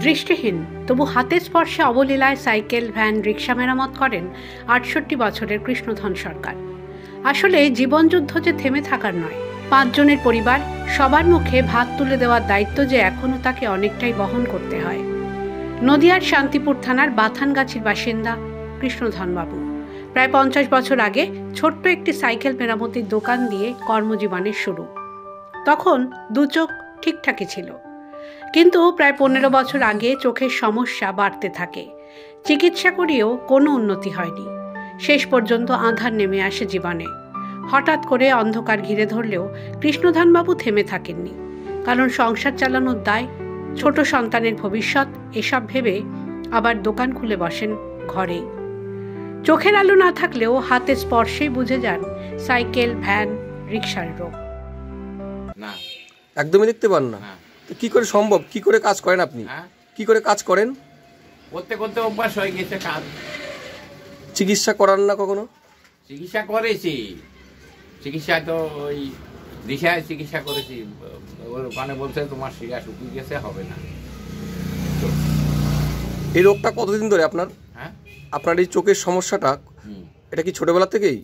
দৃষ্টিহীন তবু হাতের স্পর্শে অবলীলায় সাইকেল, ভ্যান, রিক্সা মেরামত করেন ৬৮ বছরের কৃষ্ণধন সরকার। আসলে জীবনযুদ্ধ যে থেমে থাকার নয়, ৫ জনের পরিবার, সবার মুখে ভাত তুলে দেওয়ার দায়িত্ব যে এখনও তাকে অনেকটাই বহন করতে হয়। নদিয়ার শান্তিপুর থানার বাথানগাছির বাসিন্দা কৃষ্ণধনবাবু প্রায় ৫০ বছর আগে ছোট্ট একটি সাইকেল মেরামতির দোকান দিয়ে কর্মজীবনের শুরু। তখন দু চোখ ঠিকঠাকই ছিল, কিন্তু প্রায় ১৫ বছর আগে চোখের সমস্যা বাড়তে থাকে। চিকিৎসা করিয়েও কোনো উন্নতি হয়নি। শেষ পর্যন্ত আঁধার নেমে আসে জীবনে। হঠাৎ করে অন্ধকার ঘিরে ধরলেও কৃষ্ণধনবাবু থেমে থাকেননি, কারণ সংসার চালানোর দায়, ছোট সন্তানের ভবিষ্যৎ, এসব ভেবে আবার দোকান খুলে বসেন ঘরেই। চোখের আলো না থাকলেও হাতের স্পর্শেই বুঝে যান সাইকেল, ভ্যান, রিক্সার রোগ। না, একদমই দেখতে পান না। কি করে সম্ভব? কি করে কাজ করেন আপনি? কি করে কাজ করেন? করতে করতে অভ্যাস হয়ে গেছে কাজ। চিকিৎসা করান না কখনো? চিকিৎসা করেছি, চিকিৎসা তো ওই দিশায় চিকিৎসা করেছি। ওখানে বলছে তোমার শিরা শুকিয়ে গেছে, হবে না। এই রোগটা কতদিন ধরে আপনার? আপনার এই চোখের সমস্যাটা, এটা কি ছোটবেলা থেকেই?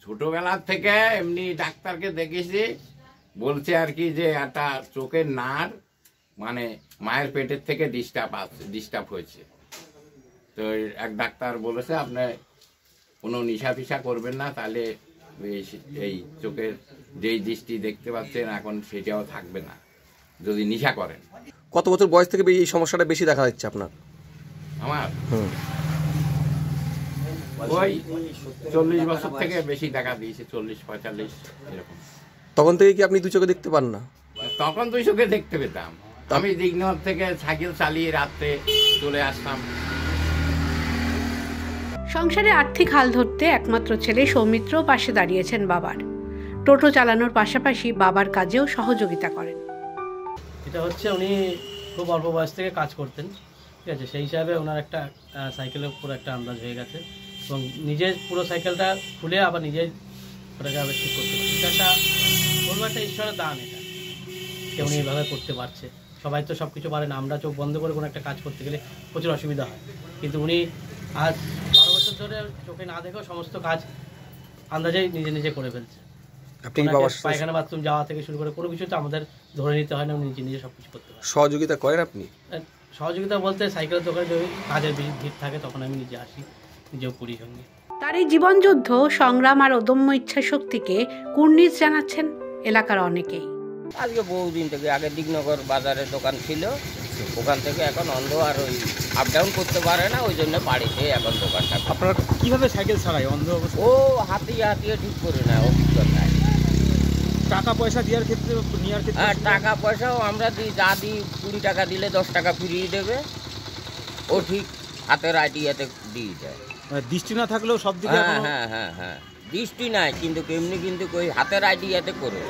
ছোটবেলা থেকে এমনি ডাক্তারকে দেখেছি, বলছে আর কি যে একটা চোখের নার মানে মায়ের পেটের থেকে ডিস্টার্ব হয়েছে। তো এক ডাক্তার বলেছে আপনি কোনো নিশা ফিসা করবেন না, তাহলে এই চোখের যেই দৃষ্টি দেখতে পাচ্ছেন এখন সেটাও থাকবে না যদি নিশা করেন। কত বছর বয়স থেকে এই সমস্যাটা বেশি দেখা যাচ্ছে আপনার? আমার ওই 40 বছর থেকে বেশি দেখা দিয়েছে, 40-45 এরকম। তখন থেকে কি আপনি দু চোখে দেখতে পান না? তখন 2 চোখে দেখতে পেতাম। আমি দিঘনগর থেকে সাইকেল চালিয়ে রাত্রে চলে আসতাম। সংসারে আর্থিক হাল ধরতে একমাত্র ছেলে সৌমিত্র পাশে দাঁড়িয়েছেন বাবার। টোটো চালানোর পাশাপাশি বাবার কাজেও সহযোগিতা করেন। এটা হচ্ছে উনি খুব অল্প বয়স থেকে কাজ করতেন, ঠিক আছে, সেই হিসাবে ওনার একটা সাইকেলের উপর একটা আন্দাজ হয়ে গেছে এবং নিজের পুরো সাইকেলটা খুলে আবার নিজেই ওটাকে আবার ঠিক করতে পারে। এটা একটা বলবো একটা ঈশ্বরের দান, এটা যে উনি এইভাবে করতে পারছে। সবাই তো সব কিছু পারে না। আমরা চোখ বন্ধ করে কোনো একটা কাজ করতে গেলে প্রচুর অসুবিধা হয়, কিন্তু উনি আজ 12 বছর ধরে চোখে না দেখেও সমস্ত কাজ আন্দাজেই নিজে নিজে করে ফেলছে। পায়খানা বাথরুম যাওয়া থেকে শুরু করে কোনো কিছু তো আমাদের ধরে নিতে হয় না, নিজে নিজে সব কিছু করতে পারে। সহযোগিতা করেন আপনি? সহযোগিতা বলতে সাইকেলের দোকানে যদি কাজের বেশি ভিড় থাকে তখন আমি নিজে আসি, নিজেও করি সঙ্গে। তার এই জীবনযুদ্ধ, সংগ্রাম আর অদম্য ইচ্ছা শক্তিকে কুর্নিশ জানাচ্ছেন এলাকার অনেকেই। আজকে বহুদিন থেকে, আগে দিঘনগর বাজারে দোকান ছিল, ওখান থেকে এখন অন্ধ আর ওই আপ ডাউন করতে পারে না, ওই জন্য বাড়িতে এখন দোকানটা। আপনারা কিভাবে সাইকেল চালায় অন্ধ? ও হাতিয়ে হাতিয়ে ঠিক করে না, অভিজ্ঞতায়। টাকা পয়সা দেওয়ার ক্ষেত্রে, নেওয়ার ক্ষেত্রে? হ্যাঁ, টাকা পয়সাও আমরা দিই, যা দিই 20 টাকা দিলে 10 টাকা ফিরিয়ে দেবে, ও ঠিক হাতের আইডিয়াতে দিয়ে যায়। দৃষ্টি না থাকলেও সব দিকে? হ্যাঁ হ্যাঁ হ্যাঁ হ্যাঁ, দৃষ্টি নাই কিন্তু এমনি কিন্তু ওই হাতের আইডিয়াতে করে।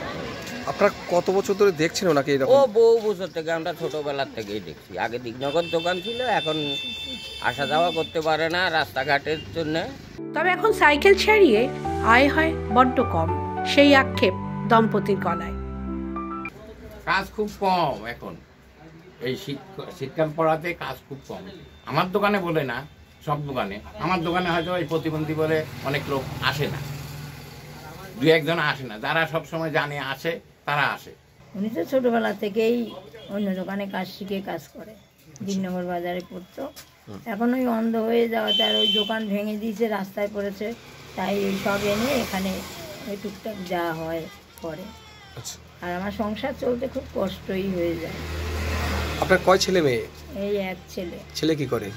আপনার কত বছর ধরে দেখছেন ওনাকে এরকম? ও বহু বছর থেকে, আমরা ছোটবেলার থেকেই দেখছি। আগে দিঘনগর দোকান ছিল, এখন আসা যাওয়া করতে পারে না রাস্তাঘাটের জন্য। তবে এখন সাইকেল ছাড়িয়ে আয় হয় বড্ড কম, সেই আক্ষেপ দম্পতির গলায়। কাজ খুব কম এখন, এই শীতকাল পড়াতে কাজ খুব কম। আমার দোকানে বলে না, সব দোকানে। আমার দোকানে হয়তো এই প্রতিবন্ধী বলে অনেক লোক আসে না, 2-1 জন আসে না। যারা সব সময় জানে আসে, তারা আসে। উনি তো ছোটবেলা থেকেই অন্য দোকানে কাজ শিখে কাজ করে, দিঘনগর বাজারে করতো। এখন ওই অন্ধ হয়ে যাওয়াতে আর ওই দোকান ভেঙে দিয়েছে, রাস্তায় পড়েছে, তাই ওই সব এনে এখানে ওই টুকটাক যা হয় করে। আর আমার সংসার চলতে খুব কষ্টই হয়ে যায়। আপনার কয় ছেলে মেয়ে? এই এক ছেলে। ছেলে কি করে?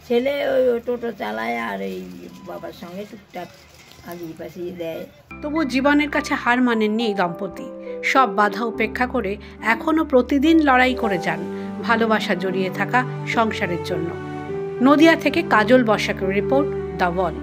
ছেলে ওই টোটো চালায় আর এই বাবার সঙ্গে টুকটাক আগিয়ে পাশিয়ে দেয়। তবু জীবনের কাছে হার মানেননি এই দম্পতি। সব বাধা উপেক্ষা করে এখনও প্রতিদিন লড়াই করে যান ভালোবাসা জড়িয়ে থাকা সংসারের জন্য। নদিয়া থেকে কাজল বসাকের রিপোর্ট, দ্য ওয়াল।